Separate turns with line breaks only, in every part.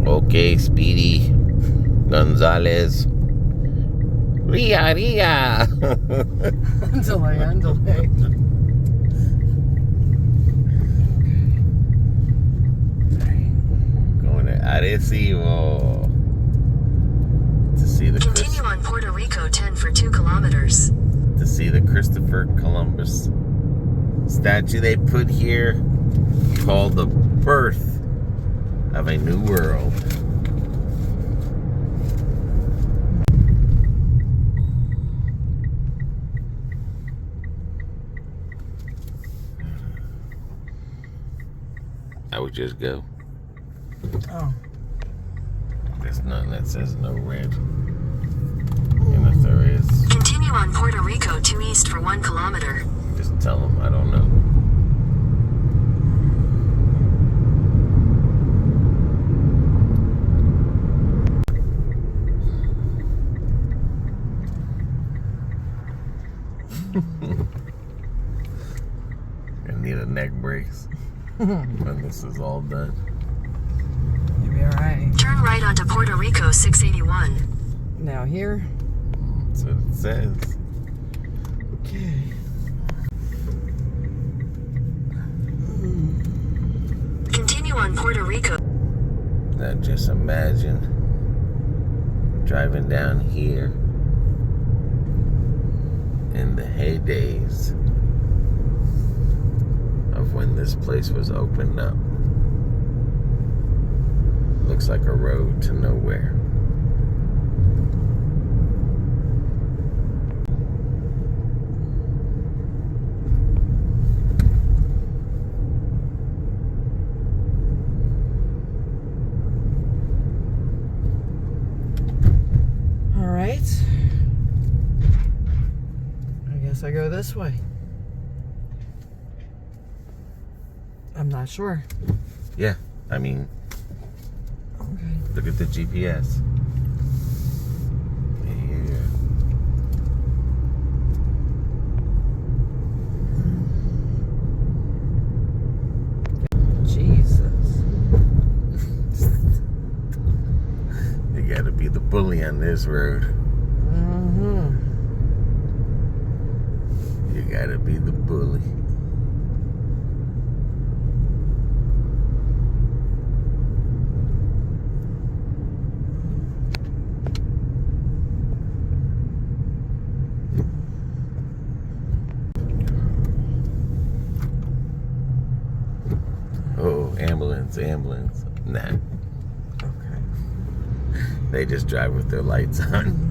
Okay, Speedy Gonzalez. Ria.
Ándale.
Going to Arecibo to see the
Continue on Puerto Rico 10 for 2 kilometers.
To see the Christopher Columbus statue they put here, called the birth of a new world. I would just go.
Oh.
There's nothing that says no red. And if there is,
Continue on Puerto Rico 2 east for 1 kilometer.
just tell them I don't know. Gonna need a neck brace when this is all done.
You'll be alright.
Turn right onto Puerto Rico 681.
Now here.
That's what it says.
Okay.
Continue on Puerto Rico.
Now just imagine driving down here in the heydays of when this place was opened up. Looks like a road to nowhere.
Alright. I guess I go this way. I'm not sure.
Yeah, I mean,
Okay.
look at the GPS. Yeah.
Jesus.
You gotta be the bully on this road.
Mm-hmm.
You gotta be the bully. Oh, ambulance. Nah,
Okay.
they just drive with their lights on.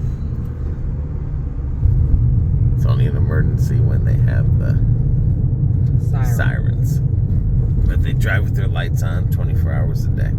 It's only an emergency when they have the sirens. But they drive with their lights on 24 hours a day.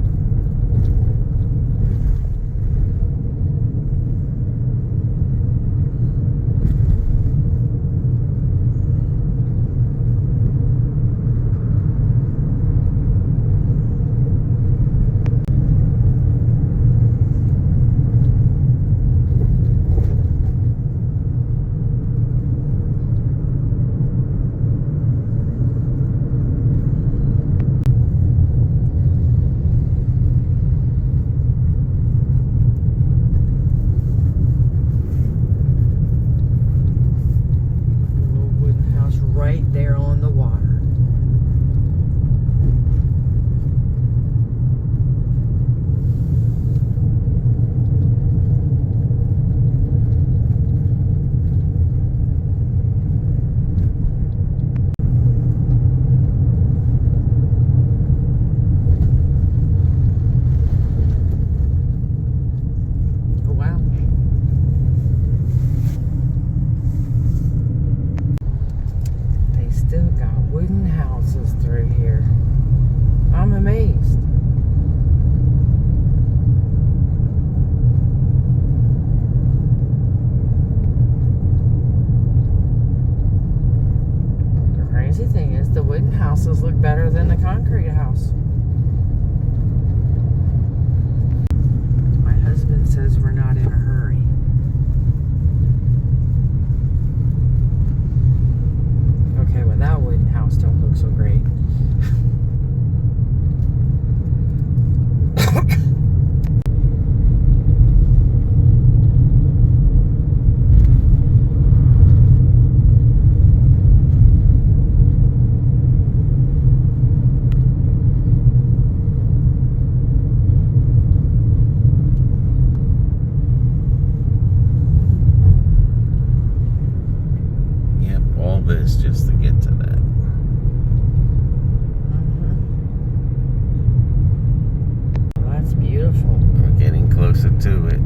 to it.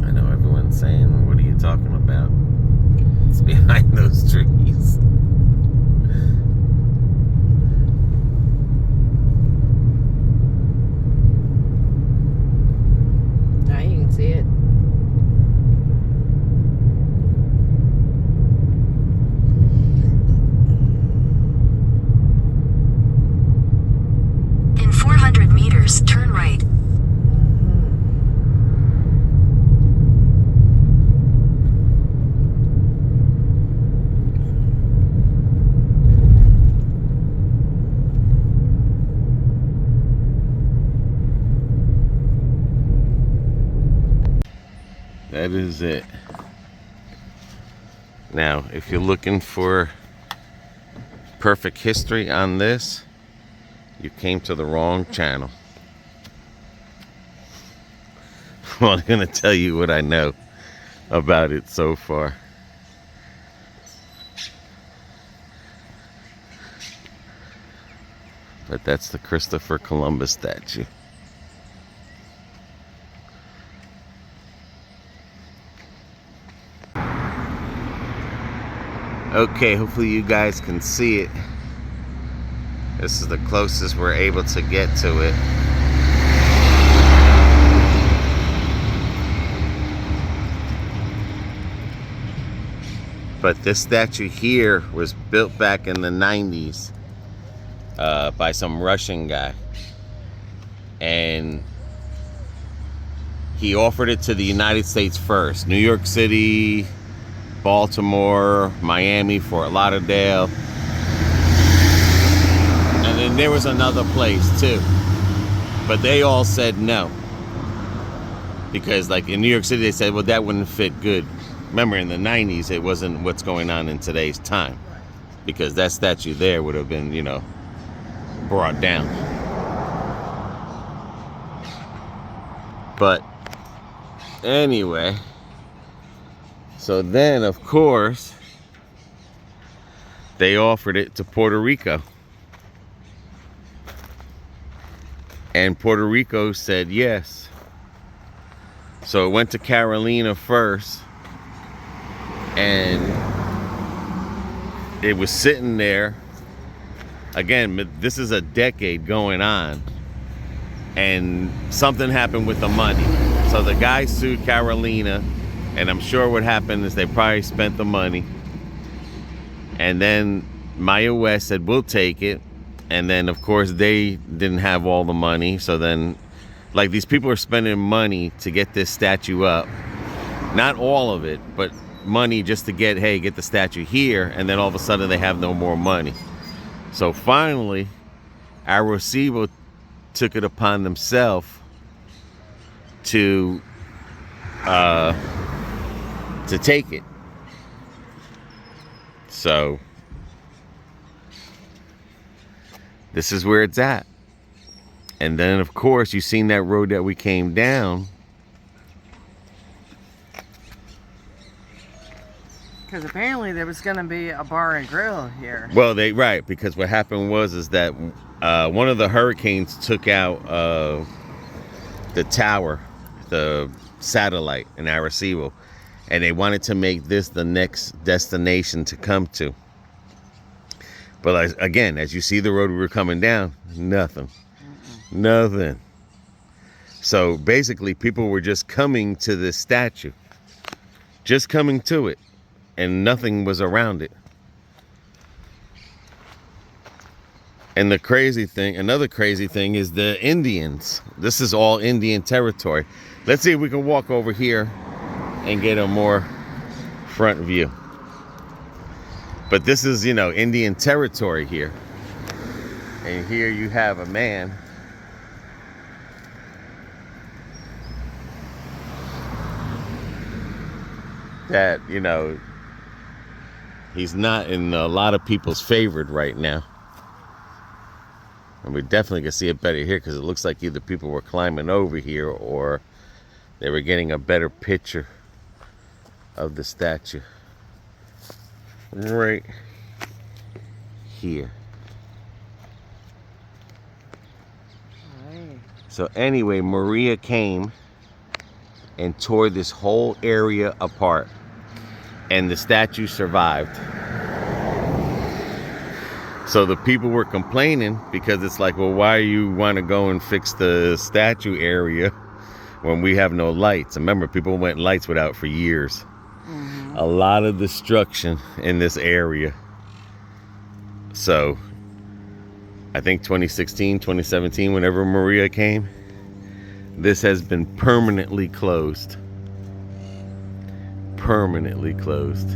I know everyone's saying, what are you talking about? It's behind those trees.
Now you can see it.
In 400 meters, turn right.
That is it. Now, if you're looking for perfect history on this, you came to the wrong channel. Well, I'm going to tell you what I know about it so far. But that's the Christopher Columbus statue. Okay, hopefully you guys can see it. This is the closest we're able to get to it. But this statue here was built back in the 90s by some Russian guy. And he offered it to the United States first. New York City, Baltimore, Miami, Fort Lauderdale. And then there was another place too. But they all said no. Because like in New York City, they said, well, that wouldn't fit good. Remember, in the 90s, it wasn't what's going on in today's time. Because that statue there would have been, you know, brought down. But anyway, so then, of course, they offered it to Puerto Rico. And Puerto Rico said yes. So it went to Carolina first. And it was sitting there. Again, this is a decade going on. And something happened with the money. So the guy sued Carolina. And I'm sure what happened is they probably spent the money. And then Maya West said, we'll take it. And then, of course, they didn't have all the money. So then, like, these people are spending money to get this statue up. Not all of it, but money just to get, hey, get the statue here. And then all of a sudden they have no more money. So finally, Arecibo took it upon themselves to take it. So this is where it's at. And then, of course, you've seen that road that we came down.
Because apparently there was going to be a bar and grill here.
Well, right, because what happened was that one of the hurricanes took out the tower, the satellite in Arecibo, and they wanted to make this the next destination to come to. But again, as you see the road we were coming down, nothing. Nothing. So basically, people were just coming to this statue. Just coming to it. And nothing was around it. And the crazy thing, another crazy thing is the Indians. This is all Indian territory. Let's see if we can walk over here and get a more front view. But this is, you know, Indian territory here. And here you have a man that, you know, he's not in a lot of people's favorite right now. And we definitely can see it better here because it looks like either people were climbing over here or they were getting a better picture of the statue. Right here.
Right.
So anyway, Maria came and tore this whole area apart, and the statue survived. So the people were complaining because it's like, well, why you want to go and fix the statue area when we have no lights? Remember, people went lights without for years. A lot of destruction in this area. So I think 2016, 2017, whenever Maria came, this has been permanently closed. Permanently closed.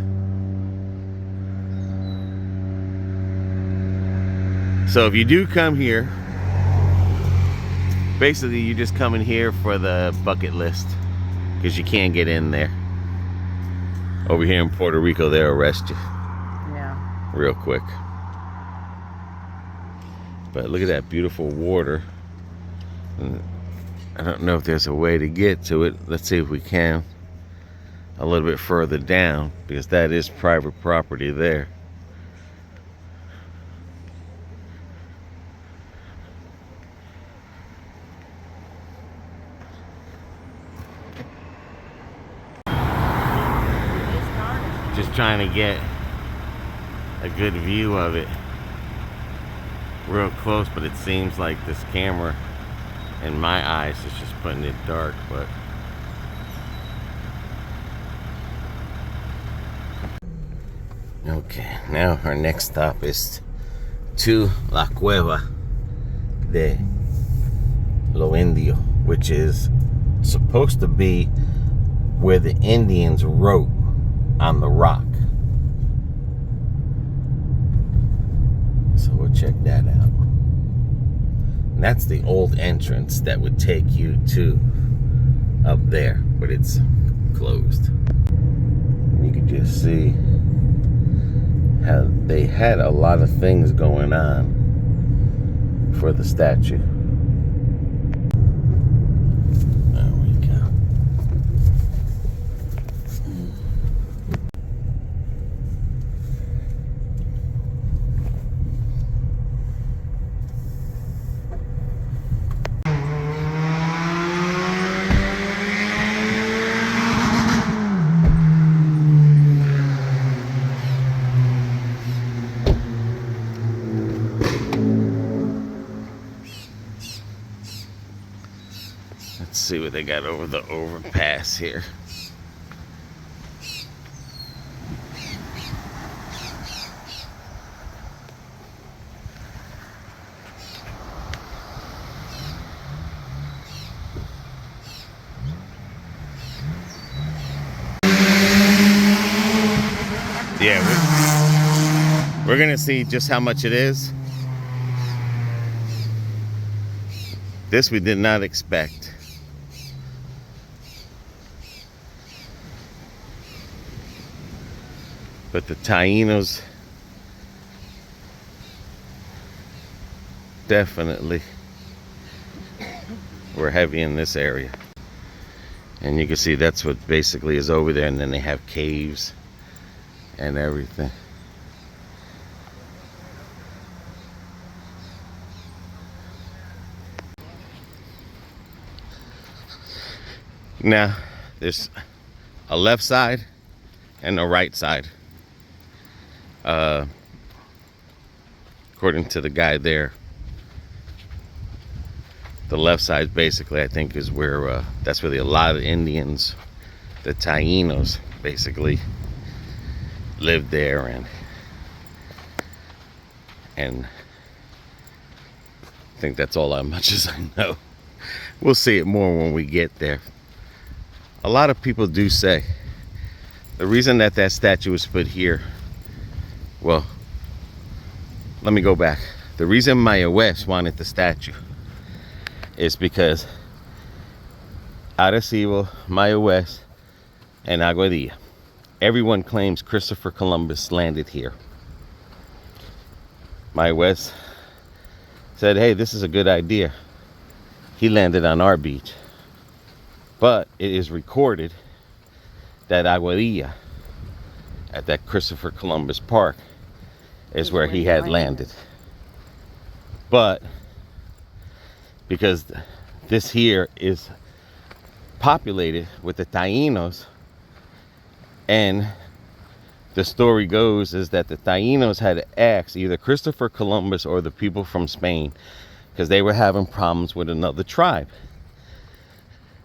So if you do come here, basically you just come in here for the bucket list, because you can't get in there. Over here in Puerto Rico, they'll arrest you.
Yeah.
Real quick. But look at that beautiful water. I don't know if there's a way to get to it. Let's see if we can. A little bit further down, because that is private property there. Just trying to get a good view of it real close, but it seems like this camera in my eyes is just putting it dark. But okay, now our next stop is to La Cueva del Indio, which is supposed to be where the Indians wrote on the rock. So we'll check that out. And that's the old entrance that would take you to up there, but it's closed. And you can just see how they had a lot of things going on for the statue. There we go. Let's see what they got over the overpass here. Yeah, we're gonna see just how much it is. This we did not expect. But the Tainos definitely were heavy in this area. And you can see that's what basically is over there, and then they have caves and everything. Now, there's a left side and a right side. According to the guy there, the left side basically, I think, is where that's where a lot of Indians, the Tainos, basically lived there, and I think that's all as much as I know. We'll see it more when we get there. A lot of people do say the reason that that statue was put here, well, let me go back. The reason Maya West wanted the statue is because Arecibo, Maya West, and Aguadilla, everyone claims Christopher Columbus landed here. Maya West said, hey, this is a good idea. He landed on our beach. But it is recorded that Aguadilla, at that Christopher Columbus Park, is where he had landed. But because this here is populated with the Tainos, and the story goes is that the Tainos had asked either Christopher Columbus or the people from Spain, because they were having problems with another tribe,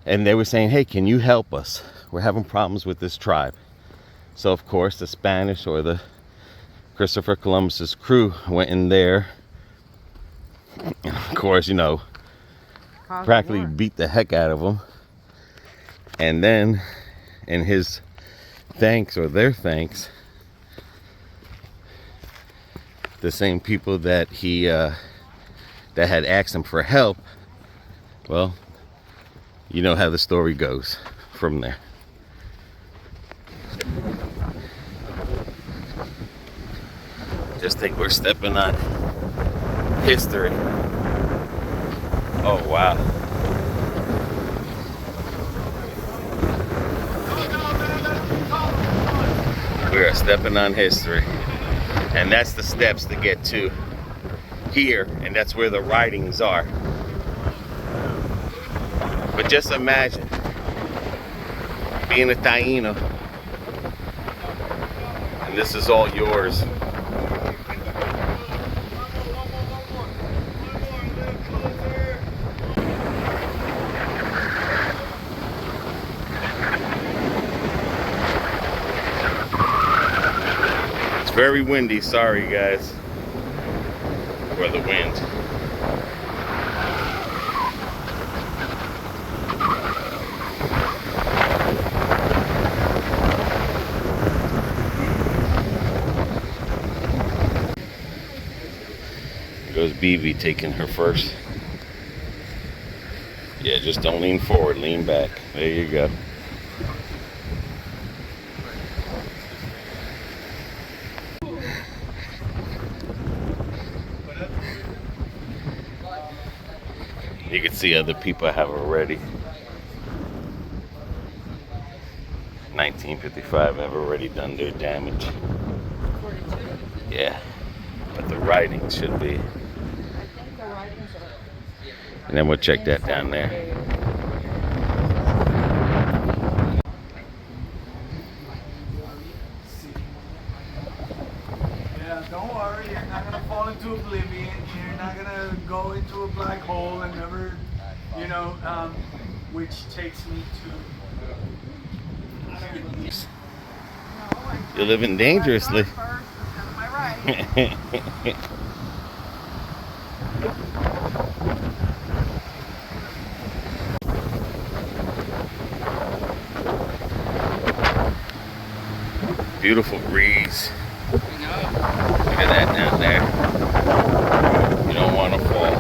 and they were saying, hey, can you help us? We're having problems with this tribe. So of course the Spanish, or the Christopher Columbus's crew, went in there, and of course, you know, practically beat the heck out of them. And then in his thanks, or their thanks, the same people that he that had asked him for help, well, you know how the story goes from there. Just think we're stepping on history. Oh wow. We are stepping on history. And that's the steps to get to here, and that's where the writings are. But just imagine being a Taino, and this is all yours. Very windy, sorry guys for the wind. Goes BB taking her first. Yeah, just don't lean forward, lean back. There you go. You can see other people have already. 1955 have already done their damage. Yeah, but the writing should be. And then we'll check that down there.
Yeah, don't worry, you're not gonna fall into oblivion. You're not gonna go into a black hole and never, you know, which takes me to.
You're living dangerously. Beautiful breeze. Look at that down there. You don't want to fall.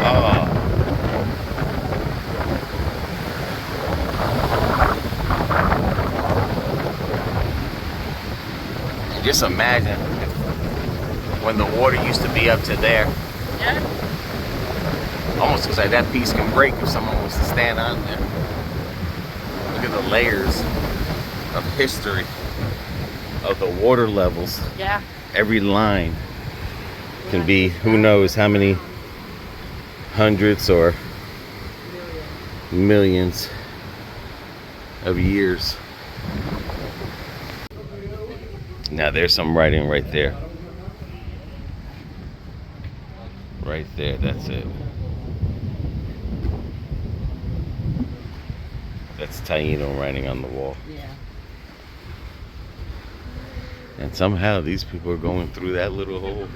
Oh. Just imagine when the water used to be up to there.
Yeah.
Almost looks like that piece can break if someone was to stand on there. Look at the layers of history of the water levels.
Yeah.
Every line can be who knows how many hundreds or millions of years. Now there's some writing right there. Right there, that's it. That's Taino writing on the wall.
Yeah.
And somehow these people are going through that little hole.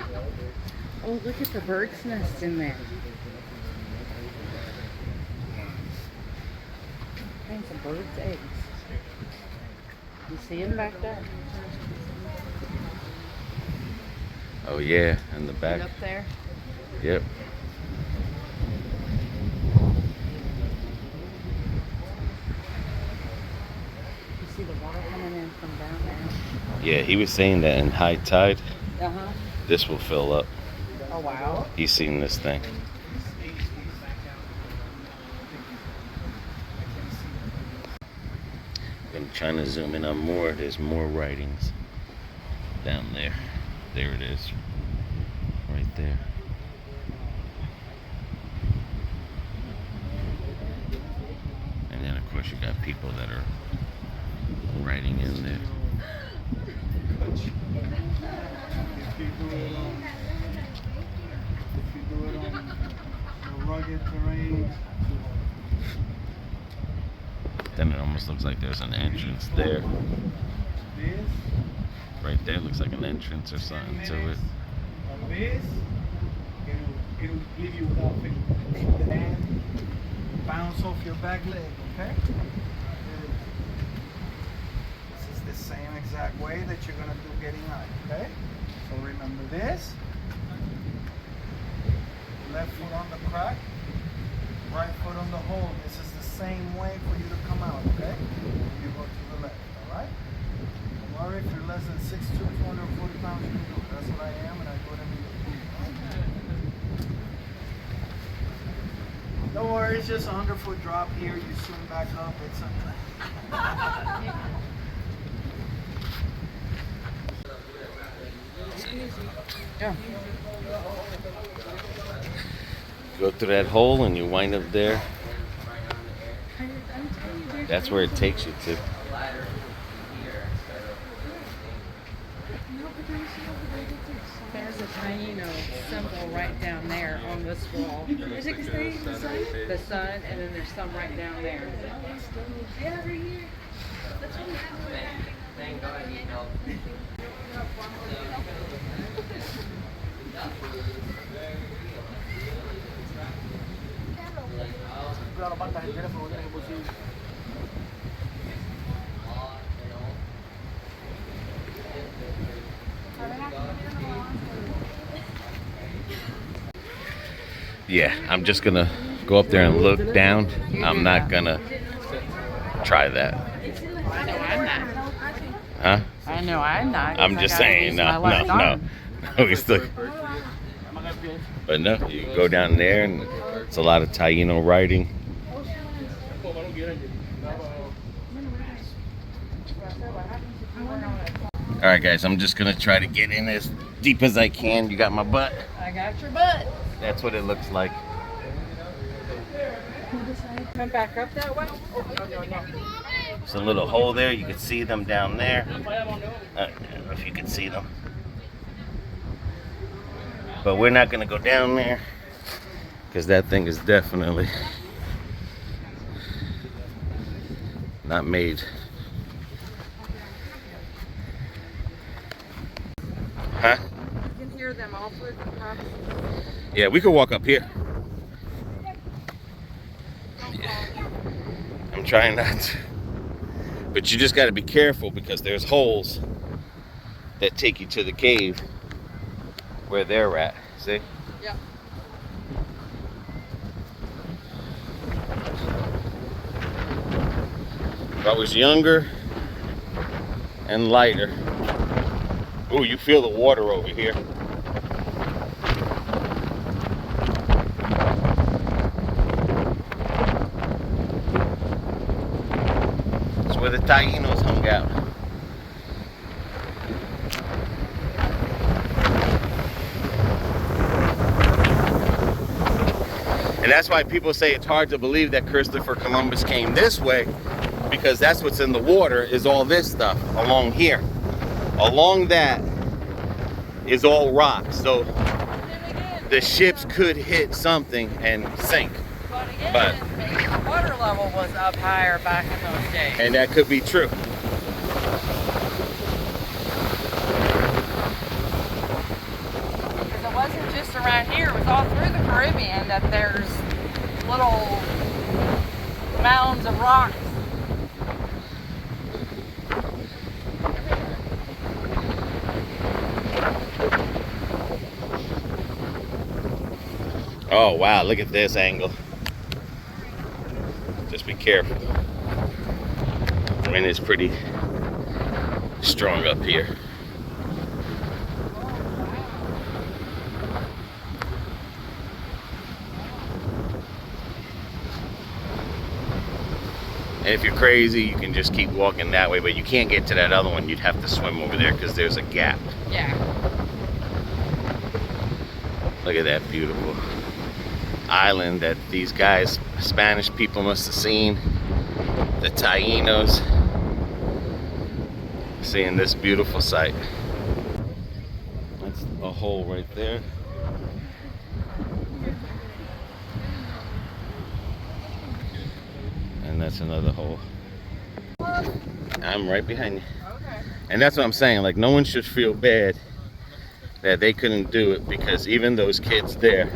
Oh, look at the bird's nest in there. Kinds of birds' eggs. You see them back there?
Oh yeah, in the back.
Right up there.
Yep.
You see the water coming in from down there?
Yeah, he was saying that in high tide,
Uh-huh.
this will fill up.
Oh, wow.
He's seen this thing. I'm trying to zoom in on more. There's more writings down there. There it is. Right there. people that are riding in there.
If you do it on the rugged terrain.
Then it almost looks like there's an entrance there.
This.
Right there looks like an entrance or something to it.
Like this. It'll leave you without feeling. The hand bounce off your back leg, okay? This is the same exact way that you're gonna do getting out, okay? So remember this. Left foot on the crack, right foot on the hole. This is the same way for you to come out, okay? You go to the left, alright? Don't worry if you're less than 6'2", 240 pounds, you can do it. That's what I am, and I do it every day. Don't worry, it's just a 100-foot drop here. You swing back up. It's
Yeah.
Go through that hole and you wind up there. That's where it takes you to.
There's a Taino symbol right down there on this wall. Is it the sun? The sun, and then there's some right down there. Yeah, right here. That's what we have. Thank God you helped.
Yeah, I'm just gonna go up there and look down. I'm not gonna try that.
I know I'm not.
Huh?
I know I'm not.
I'm just saying, no. We still. But no, you go down there and it's a lot of Taino riding. All right, guys, I'm just gonna try to get in as deep as I can. You got my butt?
I got your butt.
That's what it looks like.
Come back up that way. Oh, no.
There's a little hole there. You can see them down there. I don't know if you can see them. But we're not gonna go down there because that thing is definitely not made. Huh?
You can hear them all through the property.
Yeah, we could walk up here. Yeah. I'm trying not to. But you just got to be careful because there's holes that take you to the cave where they're at. See?
Yep.
If I was younger and lighter. Ooh, you feel the water over here. It's where the Tainos hung out. And that's why people say it's hard to believe that Christopher Columbus came this way, because that's what's in the water is all this stuff along here. Along that is all rocks, so the ships could hit something and sink.
But maybe the water level was up higher back in those days.
And that could be true.
Because it wasn't just around here, it was all through the Caribbean that there's little mounds of rocks.
Oh wow, look at this angle. Just be careful. Wind is pretty strong up here. And if you're crazy, you can just keep walking that way, but you can't get to that other one. You'd have to swim over there because there's a gap.
Yeah.
Look at that beautiful island that these guys, Spanish people, must have seen the Tainos seeing this beautiful sight. That's a hole right there. And that's another hole. I'm right behind you.
Okay.
And that's what I'm saying, like no one should feel bad that they couldn't do it, because even those kids there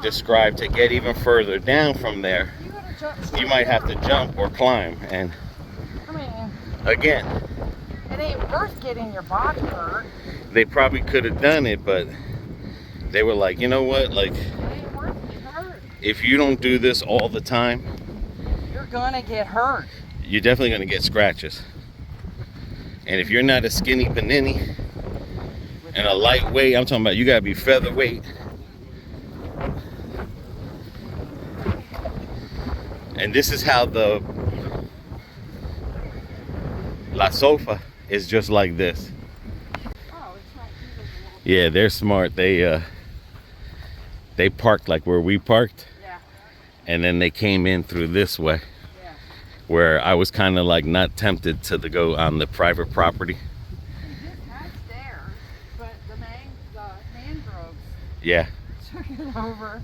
described to get even further down from there, you might have to jump or climb. And
I mean,
again,
it ain't worth getting your body hurt.
they probably could have done it, but they were like, you know what, like
It ain't worth getting hurt.
if you don't do this all the time,
You're gonna get hurt.
you're definitely going to get scratches. And if you're not a skinny panini and a lightweight, I'm talking about you got to be featherweight. And this is how the La Sofa is, just like this.
Oh, it's not even.
Yeah, they're smart. They parked like where we parked,
Yeah.
and then they came in through this way,
Yeah.
where I was kind of like not tempted to go on the private property.
This had stairs, but the mangroves
Yeah.
took it over.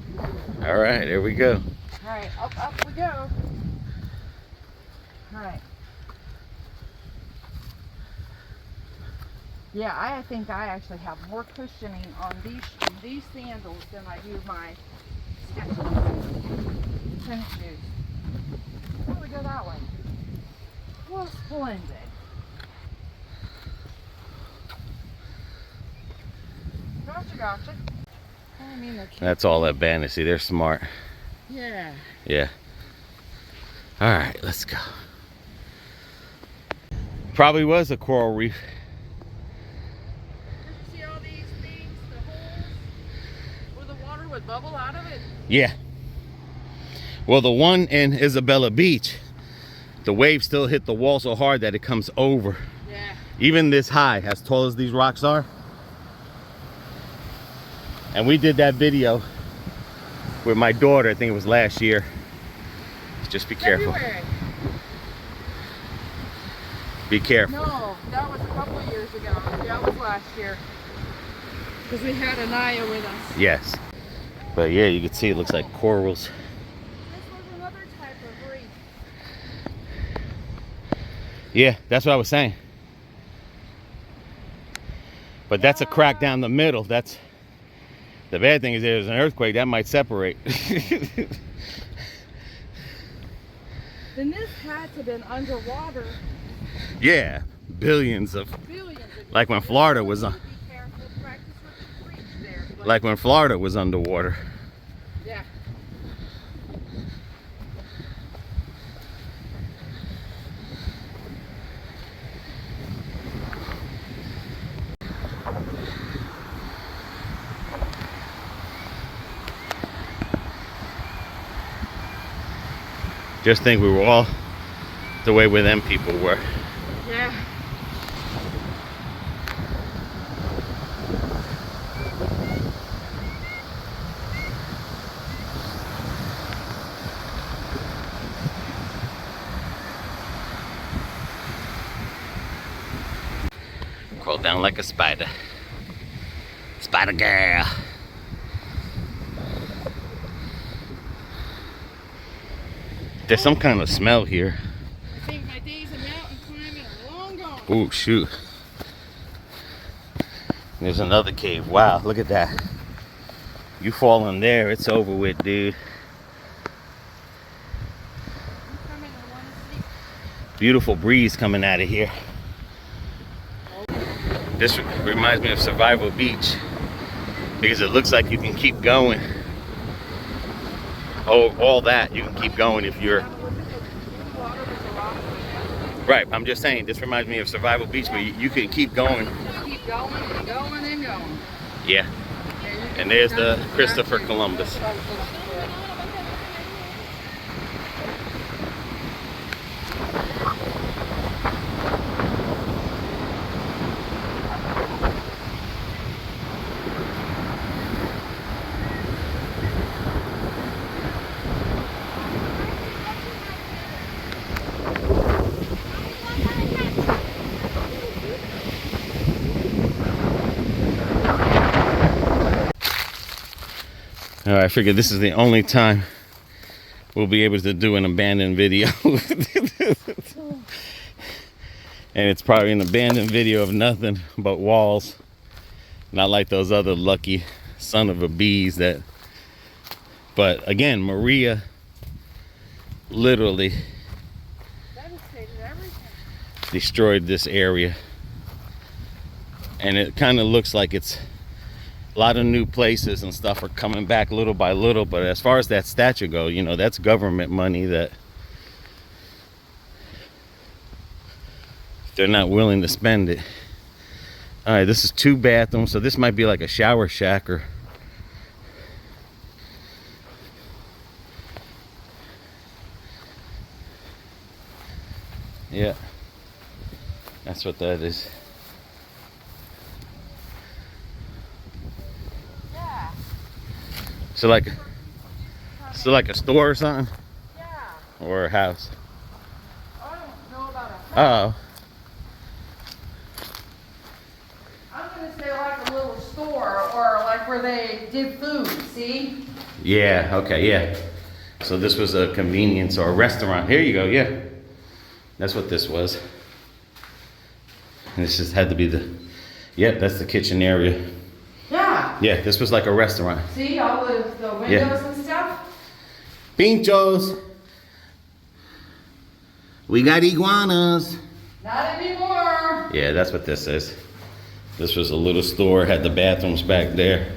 All right, here we go.
All right, up we go. All right. Yeah, I think I actually have more cushioning on these sandals than I do my tennis shoes. Why don't we go that way? Well, splendid. Gotcha. I mean, the kids.
That's all that band is. See, they're smart.
Yeah.
Yeah. All right, let's go. Probably was a coral reef.
Did you see all these things, the holes where the water would bubble out of it?
Yeah. Well, the one in Isabella Beach, the wave still hit the wall so hard that it comes over.
Yeah.
Even this high, as tall as these rocks are. And we did that video with my daughter, I think it was last year. Just be careful.
February.
Be careful.
No, that was a couple of years ago. That was last year. Because we had Anaya with us.
Yes. But yeah, you can see it looks like corals.
This was another type of reef.
Yeah, that's what I was saying. But that's a crack down the middle. That's the bad thing is there's an earthquake that might separate.
Then this had to have been underwater
Yeah, billions of,
billions of
like when Florida was on,
Be careful, practice what you preach there. But
like when Florida was underwater.
yeah.
Just think we were all the way where them people were.
Yeah.
Crawl down like a spider. Spider girl. There's some kind of smell here.
I think my days of mountain climbing are long gone.
Oh shoot. There's another cave. Wow, look at that. You fall in there, it's over with, dude.
You come in and want to see.
Beautiful breeze coming out of here. This reminds me of Survival Beach because it looks like you can keep going. Oh, all that you can keep going if you're right. I'm just saying this reminds me of Survival Beach where you can keep going.
Keep going and going and going.
Yeah. And there's the Christopher Columbus. All right, I figured this is the only time we'll be able to do an abandoned video. And it's probably an abandoned video of nothing but walls. Not like those other lucky son of a bees that. But again, Maria literally destroyed this area. And it kind of looks like it's a lot of new places and stuff are coming back little by little. But as far as that statue go, you know, that's government money that they're not willing to spend it. All right, this is 2 bathrooms, so this might be like a shower shack or. Yeah, that's what that is.
Yeah.
So like a store or something,
Yeah.
or a house.
I don't know about a
Oh.
house. I'm gonna say like a little store or like where they did food, see?
Yeah, okay, yeah. So this was a convenience or a restaurant. Here you go, yeah. That's what this was. And this just had to be the, yep, that's the kitchen area.
Yeah.
Yeah, this was like a restaurant.
See all the windows
Yeah.
and stuff?
Pinchos. We got iguanas.
Not anymore.
Yeah, that's what this is. This was a little store, had the bathrooms back there.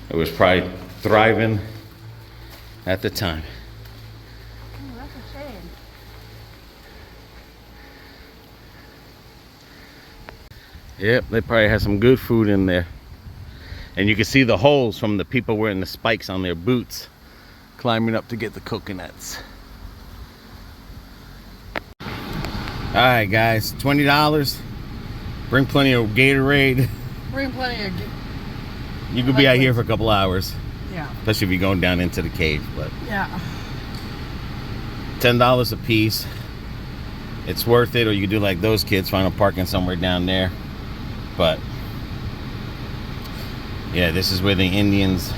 It was probably thriving at the time.
Oh, that's a shame.
Yep, they probably had some good food in there. And you can see the holes from the people wearing the spikes on their boots, climbing up to get the coconuts. All right, guys, $20. Bring plenty of Gatorade.
Bring plenty of.
You could be out here for a couple hours,
Yeah.
especially if you're going down into the cave. But
Yeah.
$10 a piece. It's worth it, or you could do like those kids, find a parking somewhere down there. But yeah, this is where the Indians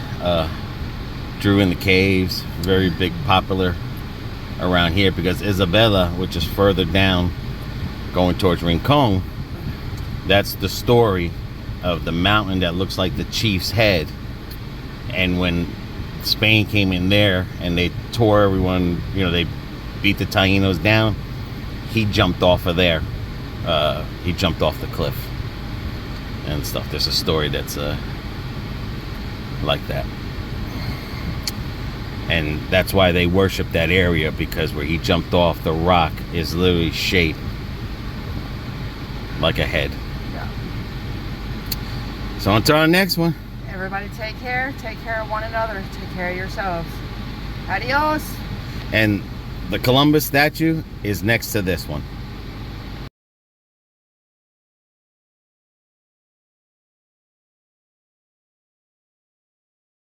drew in the caves. Very big, popular around here because Isabella, which is further down going towards Rincon, that's the story of the mountain that looks like the chief's head. And when Spain came in there and they tore everyone, you know, they beat the Tainos down, he jumped off of there. He jumped off the cliff and stuff. There's a story that's like that. And that's why they worship that area, because where he jumped off, the rock is literally shaped like a head.
Yeah.
So on to our next one.
Everybody take care. Take care of one another. Take care of yourselves. Adios.
And the Columbus statue is next to this one.